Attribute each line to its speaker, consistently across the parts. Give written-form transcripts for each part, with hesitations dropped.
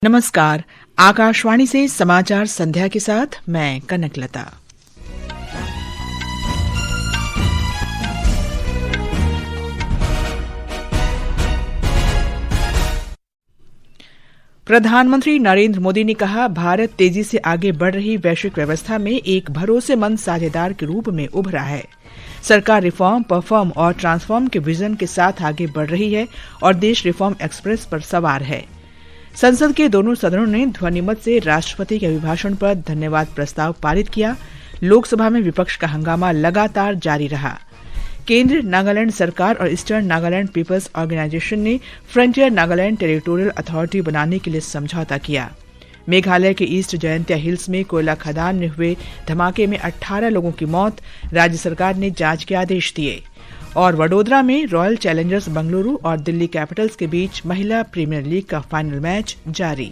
Speaker 1: नमस्कार। आकाशवाणी से समाचार संध्या के साथ मैं कनकलता। प्रधानमंत्री नरेंद्र मोदी ने कहा, भारत तेजी से आगे बढ़ रही वैश्विक व्यवस्था में एक भरोसेमंद साझेदार के रूप में उभरा है। सरकार रिफॉर्म, परफॉर्म और ट्रांसफॉर्म के विजन के साथ आगे बढ़ रही है और देश रिफॉर्म एक्सप्रेस पर सवार है। संसद के दोनों सदनों ने ध्वनिमत से राष्ट्रपति के अभिभाषण पर धन्यवाद प्रस्ताव पारित किया। लोकसभा में विपक्ष का हंगामा लगातार जारी रहा। केंद्र, नागालैंड सरकार और ईस्टर्न नागालैंड पीपल्स ऑर्गेनाइजेशन ने फ्रंटियर नागालैंड टेरिटोरियल अथॉरिटी बनाने के लिए समझौता किया। मेघालय के ईस्ट जयंतिया हिल्स में कोयला खदान में हुए धमाके में 18 लोगों की मौत, राज्य सरकार ने जांच के आदेश दिए। और वडोदरा में रॉयल चैलेंजर्स बेंगलुरु और दिल्ली कैपिटल्स के बीच महिला प्रीमियर लीग का फाइनल मैच जारी।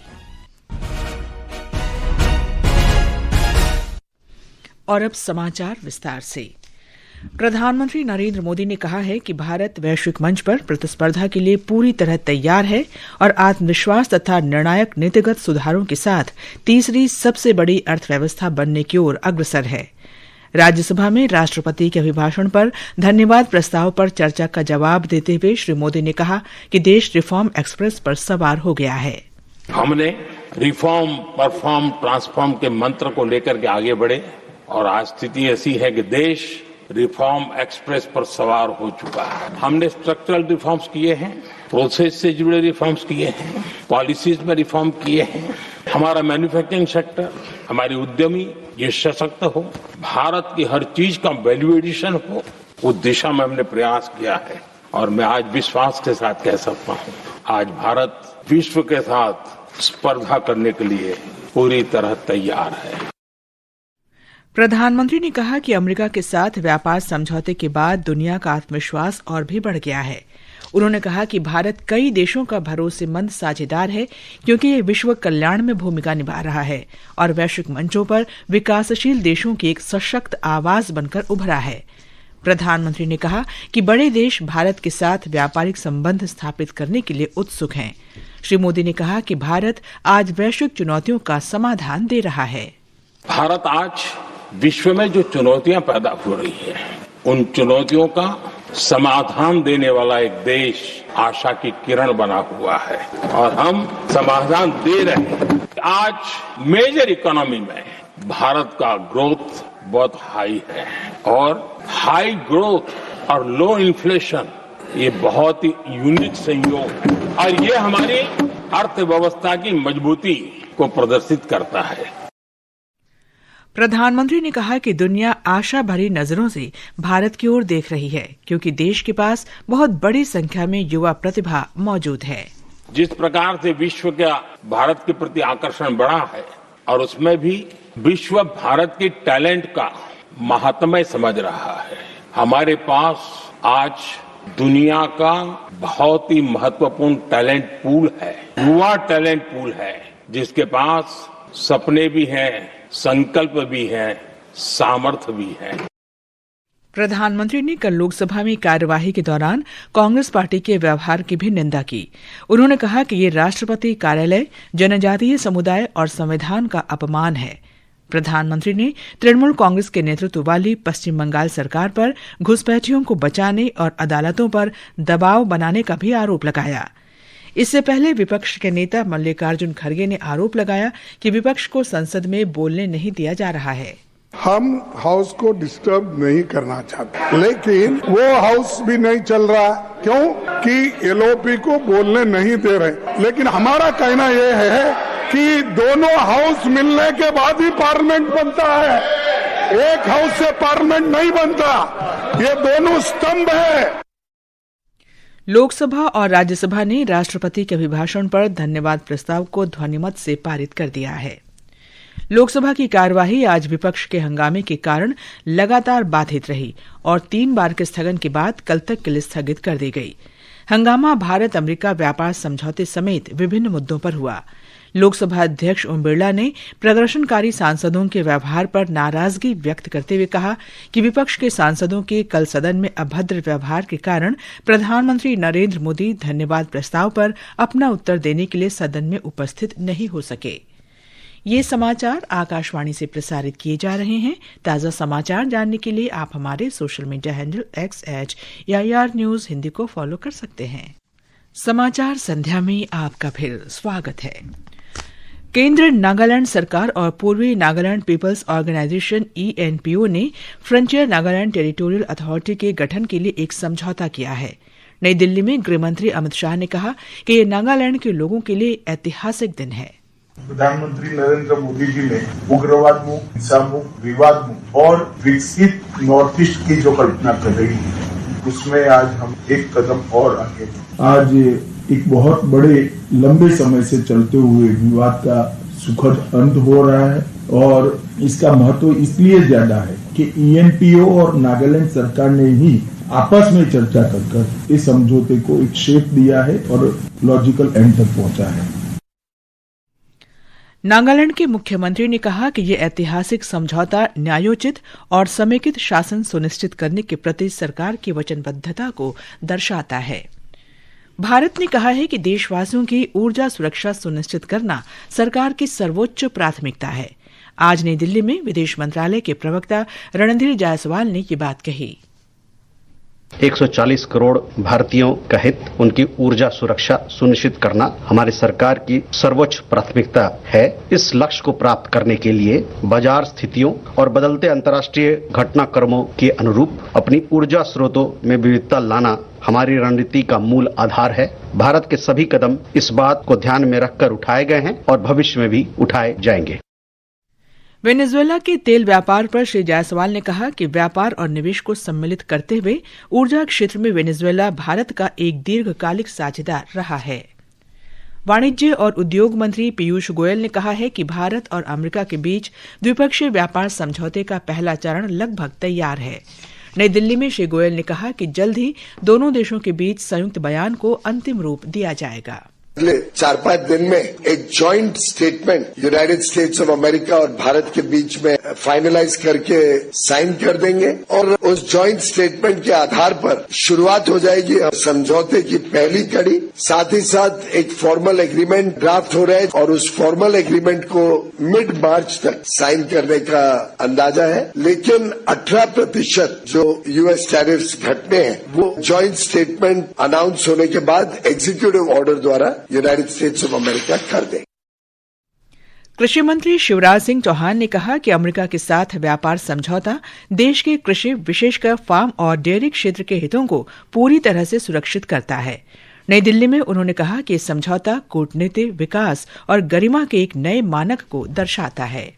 Speaker 1: और अब समाचार विस्तार से। प्रधानमंत्री नरेंद्र मोदी ने कहा है कि भारत वैश्विक मंच पर प्रतिस्पर्धा के लिए पूरी तरह तैयार है और आत्मविश्वास तथा निर्णायक नीतिगत सुधारों के साथ तीसरी सबसे बड़ी अर्थव्यवस्था बनने की ओर अग्रसर है। राज्यसभा में राष्ट्रपति के अभिभाषण पर धन्यवाद प्रस्ताव पर चर्चा का जवाब देते हुए श्री मोदी ने कहा कि देश रिफॉर्म एक्सप्रेस पर सवार हो गया है।
Speaker 2: हमने रिफॉर्म, परफॉर्म, ट्रांसफॉर्म के मंत्र को लेकर के आगे बढ़े और आज स्थिति ऐसी है कि देश रिफॉर्म एक्सप्रेस पर सवार हो चुका है। हमने स्ट्रक्चरल रिफॉर्म्स किए हैं, प्रोसेस से जुड़े रिफॉर्म्स किए हैं, पॉलिसीज में रिफॉर्म किए हैं। हमारा मैन्युफैक्चरिंग सेक्टर, हमारे उद्यमी ये सशक्त हो, भारत की हर चीज का वैल्यू एडिशन हो, उस दिशा में हमने प्रयास किया है। और मैं आज विश्वास के साथ कह सकता हूँ, आज भारत विश्व के साथ स्पर्धा करने के लिए पूरी तरह तैयार है।
Speaker 1: प्रधानमंत्री ने कहा कि अमेरिका के साथ व्यापार समझौते के बाद दुनिया का आत्मविश्वास और भी बढ़ गया है। उन्होंने कहा कि भारत कई देशों का भरोसेमंद साझेदार है क्योंकि ये विश्व कल्याण में भूमिका निभा रहा है और वैश्विक मंचों पर विकासशील देशों की एक सशक्त आवाज बनकर उभरा है। प्रधानमंत्री ने कहा कि बड़े देश भारत के साथ व्यापारिक संबंध स्थापित करने के लिए उत्सुक हैं। श्री मोदी ने कहा कि भारत आज वैश्विक चुनौतियों का समाधान दे रहा है।
Speaker 2: भारत आज विश्व में जो चुनौतियां पैदा हो रही है, उन चुनौतियों का समाधान देने वाला एक देश आशा की किरण बना हुआ है और हम समाधान दे रहे हैं। आज मेजर इकोनॉमी में भारत का ग्रोथ बहुत हाई है और हाई ग्रोथ और लो इन्फ्लेशन ये बहुत ही यूनिक संयोग और ये हमारी अर्थव्यवस्था की मजबूती को प्रदर्शित करता है।
Speaker 1: प्रधानमंत्री ने कहा कि दुनिया आशा भरी नजरों से भारत की ओर देख रही है क्योंकि देश के पास बहुत बड़ी संख्या में युवा प्रतिभा मौजूद है।
Speaker 2: जिस प्रकार से विश्व का भारत के प्रति आकर्षण बढ़ा है और उसमें भी विश्व भारत की टैलेंट का महात्म्य समझ रहा है। हमारे पास आज दुनिया का बहुत ही महत्वपूर्ण टैलेंट पूल है, युवा टैलेंट पूल है, जिसके पास सपने भी हैं, संकल्प भी है, सामर्थ्य भी है।
Speaker 1: प्रधानमंत्री ने कल लोकसभा में कार्यवाही के दौरान कांग्रेस पार्टी के व्यवहार की भी निंदा की। उन्होंने कहा कि ये राष्ट्रपति कार्यालय, जनजातीय समुदाय और संविधान का अपमान है। प्रधानमंत्री ने तृणमूल कांग्रेस के नेतृत्व वाली पश्चिम बंगाल सरकार पर घुसपैठियों को बचाने और अदालतों पर दबाव बनाने का भी आरोप लगाया। इससे पहले विपक्ष के नेता मल्लिकार्जुन खड़गे ने आरोप लगाया कि विपक्ष को संसद में बोलने नहीं दिया जा रहा है।
Speaker 3: हम हाउस को डिस्टर्ब नहीं करना चाहते, लेकिन वो हाउस भी नहीं चल रहा। क्यों? कि एलओपी को बोलने नहीं दे रहे। लेकिन हमारा कहना ये है कि दोनों हाउस मिलने के बाद ही पार्लियामेंट बनता है, एक हाउस से पार्लियामेंट नहीं बनता। ये दोनों स्तंभ है।
Speaker 1: लोकसभा और राज्यसभा ने राष्ट्रपति के अभिभाषण पर धन्यवाद प्रस्ताव को ध्वनिमत से पारित कर दिया है। लोकसभा की कार्यवाही आज विपक्ष के हंगामे के कारण लगातार बाधित रही और 3 बार के स्थगन के बाद कल तक के लिए स्थगित कर दी गई। हंगामा भारत अमेरिका व्यापार समझौते समेत विभिन्न मुद्दों पर हुआ। लोकसभा अध्यक्ष ओम बिरला ने प्रदर्शनकारी सांसदों के व्यवहार पर नाराजगी व्यक्त करते हुए कहा कि विपक्ष के सांसदों के कल सदन में अभद्र व्यवहार के कारण प्रधानमंत्री नरेंद्र मोदी धन्यवाद प्रस्ताव पर अपना उत्तर देने के लिए सदन में उपस्थित नहीं हो सके। ये समाचार आकाशवाणी से प्रसारित किए जा रहे हैं। ताज़ा समाचार जानने के लिए आप हमारे social media handle X@AIR News Hindi को फॉलो कर सकते हैं। समाचार संध्या में आपका फिर स्वागत है। केंद्र, नागालैंड सरकार और पूर्वी नागालैंड पीपल्स ऑर्गेनाइजेशन ENPO ने फ्रंटियर नागालैंड टेरिटोरियल अथॉरिटी के गठन के लिए एक समझौता किया है। नई दिल्ली में गृह मंत्री अमित शाह ने कहा कि ये नागालैंड के लोगों के लिए ऐतिहासिक दिन है।
Speaker 4: प्रधानमंत्री नरेंद्र मोदी जी ने उग्रवाद मुक्त, हिंसा मुक्त, विवाद मुक्त और विकसित नॉर्थ ईस्ट की जो कल्पना कर रही है उसमें आज हम एक कदम और आगे। आज एक बहुत बड़े लंबे समय से चलते हुए विवाद का सुखद अंत हो रहा है और इसका महत्व इसलिए ज्यादा है कि ENPO और नागालैंड सरकार ने ही आपस में चर्चा कर इस समझौते को एक शेप दिया है और लॉजिकल एंड तक पहुंचा है।
Speaker 1: नागालैंड के मुख्यमंत्री ने कहा कि यह ऐतिहासिक समझौता न्यायोचित और समेकित शासन सुनिश्चित करने के प्रति सरकार की वचनबद्धता को दर्शाता है। भारत ने कहा है कि देशवासियों की ऊर्जा सुरक्षा सुनिश्चित करना सरकार की सर्वोच्च प्राथमिकता है। आज नई दिल्ली में विदेश मंत्रालय के प्रवक्ता रणधीर जायसवाल ने ये बात कही।
Speaker 5: 140 करोड़ भारतीयों का हित, उनकी ऊर्जा सुरक्षा सुनिश्चित करना हमारी सरकार की सर्वोच्च प्राथमिकता है। इस लक्ष्य को प्राप्त करने के लिए बाजार स्थितियों और बदलते अंतर्राष्ट्रीय घटनाक्रमों के अनुरूप अपनी ऊर्जा स्रोतों में विविधता लाना हमारी रणनीति का मूल आधार है। भारत के सभी कदम इस बात को ध्यान में रखकर उठाए गए हैं और भविष्य में भी उठाए जाएंगे।
Speaker 1: वेनेजुएला के तेल व्यापार पर श्री जायसवाल ने कहा कि व्यापार और निवेश को सम्मिलित करते हुए ऊर्जा क्षेत्र में वेनेजुएला भारत का एक दीर्घकालिक साझेदार रहा है। वाणिज्य और उद्योग मंत्री पीयूष गोयल ने कहा है कि भारत और अमेरिका के बीच द्विपक्षीय व्यापार समझौते का पहला चरण लगभग तैयार है। नई दिल्ली में श्री गोयल ने कहा कि जल्द ही दोनों देशों के बीच संयुक्त बयान को अंतिम रूप दिया जाएगा।
Speaker 6: अगले 4-5 दिन में एक joint statement United states of America और भारत के बीच में फाइनलाइज करके साइन कर देंगे और उस जॉइंट स्टेटमेंट के आधार पर शुरुआत हो जाएगी समझौते की पहली कड़ी। साथ ही साथ एक फॉर्मल एग्रीमेंट ड्राफ्ट हो रहा है और उस फॉर्मल एग्रीमेंट को मिड मार्च तक साइन करने का अंदाजा है। लेकिन 18% जो US टैरिफ्स घटने हैं वो जॉइंट स्टेटमेंट अनाउंस होने के बाद एग्जीक्यूटिव ऑर्डर द्वारा यूनाइटेड स्टेट्स ऑफ अमेरिका कर दें।
Speaker 1: कृषि मंत्री शिवराज सिंह चौहान ने कहा कि अमेरिका के साथ व्यापार समझौता देश के कृषि, विशेषकर फार्म और डेयरी क्षेत्र के हितों को पूरी तरह से सुरक्षित करता है। नई दिल्ली में उन्होंने कहा कि समझौता कूटनीति, विकास और गरिमा के एक नए मानक को दर्शाता है।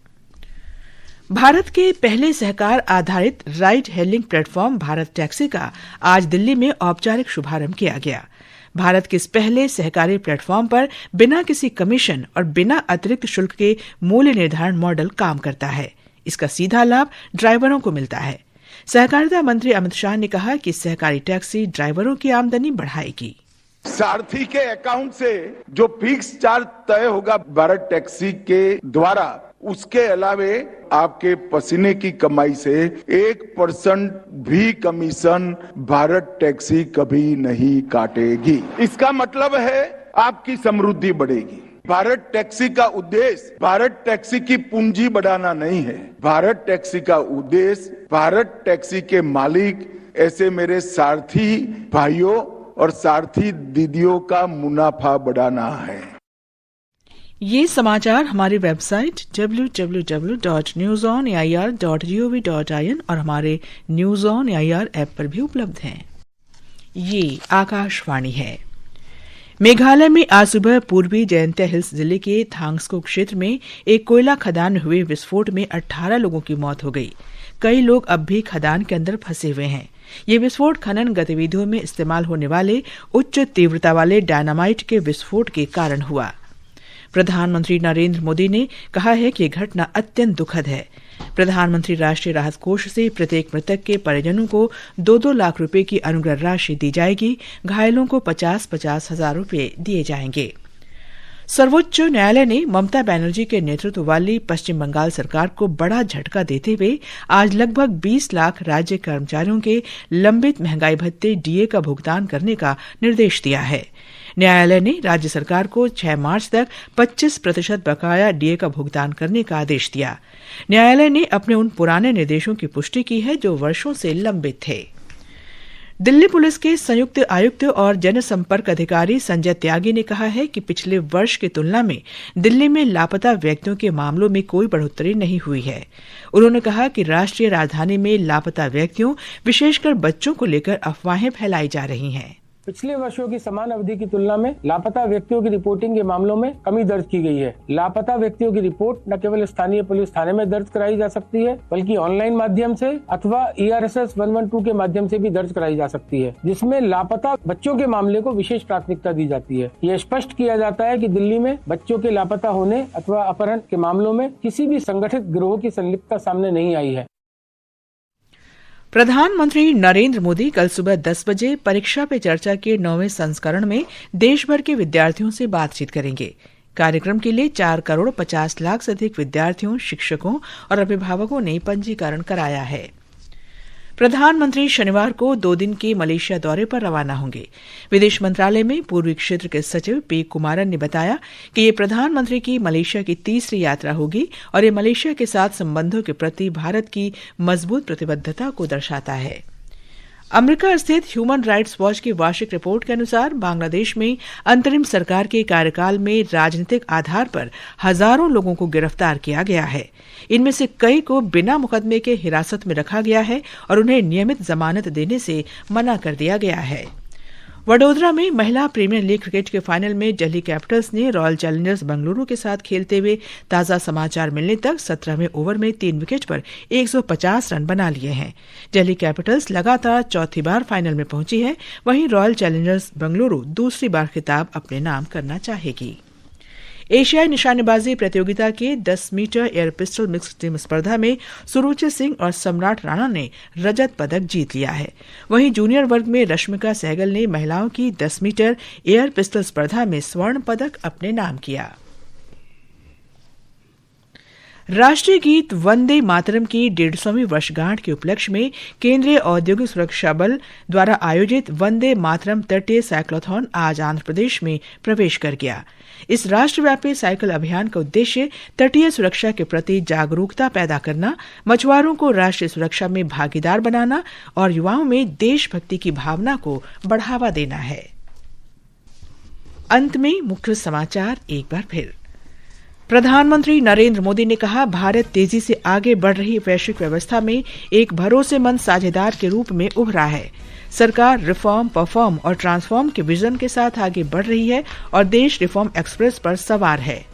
Speaker 1: भारत के पहले सहकार आधारित ride hailing platform Bharat taxi का आज दिल्ली में औपचारिक शुभारंभ किया गया। भारत के इस पहले सहकारी प्लेटफॉर्म पर बिना किसी कमीशन और बिना अतिरिक्त शुल्क के मूल्य निर्धारण मॉडल काम करता है। इसका सीधा लाभ ड्राइवरों को मिलता है। सहकारिता मंत्री अमित शाह ने कहा कि सहकारी टैक्सी ड्राइवरों की आमदनी बढ़ाएगी।
Speaker 7: सारथी के अकाउंट से जो फिक्स चार्ज तय होगा भारत टैक्सी के द्वारा, उसके अलावे आपके पसीने की कमाई से 1% भी कमीशन भारत टैक्सी कभी नहीं काटेगी। इसका मतलब है आपकी समृद्धि बढ़ेगी। भारत टैक्सी का उद्देश्य भारत टैक्सी की पूंजी बढ़ाना नहीं है। भारत टैक्सी का उद्देश्य भारत टैक्सी के मालिक ऐसे मेरे सारथी भाइयों और सारथी दीदियों का मुनाफा बढ़ाना है।
Speaker 1: ये समाचार हमारी वेबसाइट www.newsonair.gov.in और हमारे न्यूज ऑन एआईआर ऐप पर भी उपलब्ध हैं। ये आकाशवाणी है। मेघालय में आज सुबह पूर्वी जयंतिया हिल्स जिले के थांग्सको क्षेत्र में एक कोयला खदान में हुए विस्फोट में 18 लोगों की मौत हो गई। कई लोग अब भी खदान के अंदर फंसे हुए हैं। ये विस्फोट खनन गतिविधियों में इस्तेमाल होने वाले उच्च तीव्रता वाले डायनामाइट के विस्फोट के कारण हुआ। प्रधानमंत्री नरेंद्र मोदी ने कहा है कि यह घटना अत्यंत दुखद है। प्रधानमंत्री राष्ट्रीय राहत कोष से प्रत्येक मृतक के परिजनों को 2-2 लाख रुपए की अनुग्रह राशि दी जाएगी। घायलों को 50-50 हजार रुपए दिए जाएंगे। सर्वोच्च न्यायालय ने ममता बनर्जी के नेतृत्व वाली पश्चिम बंगाल सरकार को बड़ा झटका देते हुए आज लगभग 20 लाख राज्य कर्मचारियों के लंबित महंगाई भत्ते डीए का भुगतान करने का निर्देश दिया है। न्यायालय ने राज्य सरकार को 6 मार्च तक 25% बकाया डीए का भुगतान करने का आदेश दिया। न्यायालय ने अपने उन पुराने निर्देशों की पुष्टि की है जो वर्षों से लंबित थे। दिल्ली पुलिस के संयुक्त आयुक्त और जनसंपर्क अधिकारी संजय त्यागी ने कहा है कि पिछले वर्ष की तुलना में दिल्ली में लापता व्यक्तियों के मामलों में कोई बढ़ोतरी नहीं हुई है। उन्होंने कहा कि राष्ट्रीय राजधानी में लापता व्यक्तियों, विशेषकर बच्चों को लेकर अफवाहें फैलाई जा रही हैं।
Speaker 8: पिछले वर्षों की समान अवधि की तुलना में लापता व्यक्तियों की रिपोर्टिंग के मामलों में कमी दर्ज की गई है। लापता व्यक्तियों की रिपोर्ट न केवल स्थानीय पुलिस थाने में दर्ज कराई जा सकती है, बल्कि ऑनलाइन माध्यम से अथवा ERSS 112 के माध्यम से भी दर्ज कराई जा सकती है, जिसमें लापता बच्चों के मामले को विशेष प्राथमिकता दी जाती है। यह स्पष्ट किया जाता है कि दिल्ली में बच्चों के लापता होने अथवा अपहरण के मामलों में किसी भी संगठित गिरोह की संलिप्तता सामने नहीं आई है।
Speaker 1: प्रधानमंत्री नरेंद्र मोदी कल सुबह 10 बजे परीक्षा पे चर्चा के 9वें संस्करण में देश भर के विद्यार्थियों से बातचीत करेंगे। कार्यक्रम के लिए 4 करोड़ 50 लाख से अधिक विद्यार्थियों, शिक्षकों और अभिभावकों ने पंजीकरण कराया है। प्रधानमंत्री शनिवार को 2 दिन के मलेशिया दौरे पर रवाना होंगे। विदेश मंत्रालय में पूर्वी क्षेत्र के सचिव पी कुमारन ने बताया कि ये प्रधानमंत्री की मलेशिया की तीसरी यात्रा होगी और ये मलेशिया के साथ संबंधों के प्रति भारत की मजबूत प्रतिबद्धता को दर्शाता है। अमेरिका स्थित ह्यूमन राइट्स वॉच की वार्षिक रिपोर्ट के अनुसार बांग्लादेश में अंतरिम सरकार के कार्यकाल में राजनीतिक आधार पर हजारों लोगों को गिरफ्तार किया गया है। इनमें से कई को बिना मुकदमे के हिरासत में रखा गया है और उन्हें नियमित जमानत देने से मना कर दिया गया है। वडोदरा में महिला प्रीमियर लीग क्रिकेट के फाइनल में दिल्ली कैपिटल्स ने रॉयल चैलेंजर्स बेंगलुरु के साथ खेलते हुए ताजा समाचार मिलने तक 17वें ओवर में 3 विकेट पर 150 रन बना लिए हैं। दिल्ली कैपिटल्स लगातार चौथी बार फाइनल में पहुंची है, वहीं रॉयल चैलेंजर्स बेंगलुरु दूसरी बार खिताब अपने नाम करना चाहेगी। एशियाई निशानेबाजी प्रतियोगिता के 10 metre air pistol mixed team स्पर्धा में सुरुचि सिंह और सम्राट राणा ने रजत पदक जीत लिया है। वहीं जूनियर वर्ग में रश्मिका सहगल ने महिलाओं की 10 मीटर एयर पिस्टल स्पर्धा में स्वर्ण पदक अपने नाम किया। राष्ट्रीय गीत वंदे मातरम की 150वीं वर्षगांठ के उपलक्ष्य में केंद्रीय औद्योगिक सुरक्षा बल द्वारा आयोजित वंदे मातरम तटीय साइक्लोथॉन आज आंध्र प्रदेश में प्रवेश कर गया। इस राष्ट्रव्यापी साइकिल अभियान का उद्देश्य तटीय सुरक्षा के प्रति जागरूकता पैदा करना, मछुआरों को राष्ट्रीय सुरक्षा में भागीदार बनाना और युवाओं में देशभक्ति की भावना को बढ़ावा देना है। अंत में मुख्य समाचार एक बार फिर। प्रधानमंत्री नरेंद्र मोदी ने कहा, भारत तेजी से आगे बढ़ रही वैश्विक व्यवस्था में एक भरोसेमंद साझेदार के रूप में उभरा है। सरकार रिफॉर्म, परफॉर्म और ट्रांसफॉर्म के विजन के साथ आगे बढ़ रही है और देश रिफॉर्म एक्सप्रेस पर सवार है।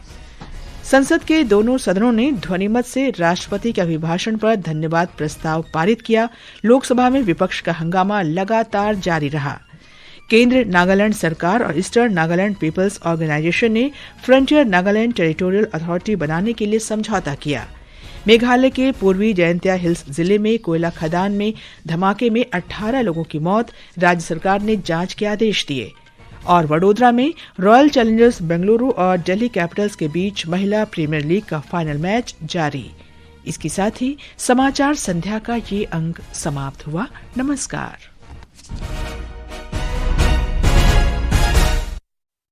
Speaker 1: संसद के दोनों सदनों ने ध्वनिमत से राष्ट्रपति के अभिभाषण पर धन्यवाद प्रस्ताव पारित किया। लोकसभा में विपक्ष का हंगामा लगातार जारी रहा। केंद्र नागालैंड सरकार और ईस्टर्न नागालैंड पीपल्स ऑर्गेनाइजेशन ने फ्रंटियर नागालैंड टेरिटोरियल अथॉरिटी बनाने के लिए समझौता किया। मेघालय के पूर्वी जयंतिया हिल्स जिले में कोयला खदान में धमाके में 18 लोगों की मौत, राज्य सरकार ने जांच के आदेश दिए। और वडोदरा में रॉयल चैलेंजर्स बेंगलुरु और दिल्ली कैपिटल्स के बीच महिला प्रीमियर लीग का फाइनल मैच जारी। इसके साथ ही समाचार संध्या का ये अंक समाप्त हुआ। नमस्कार।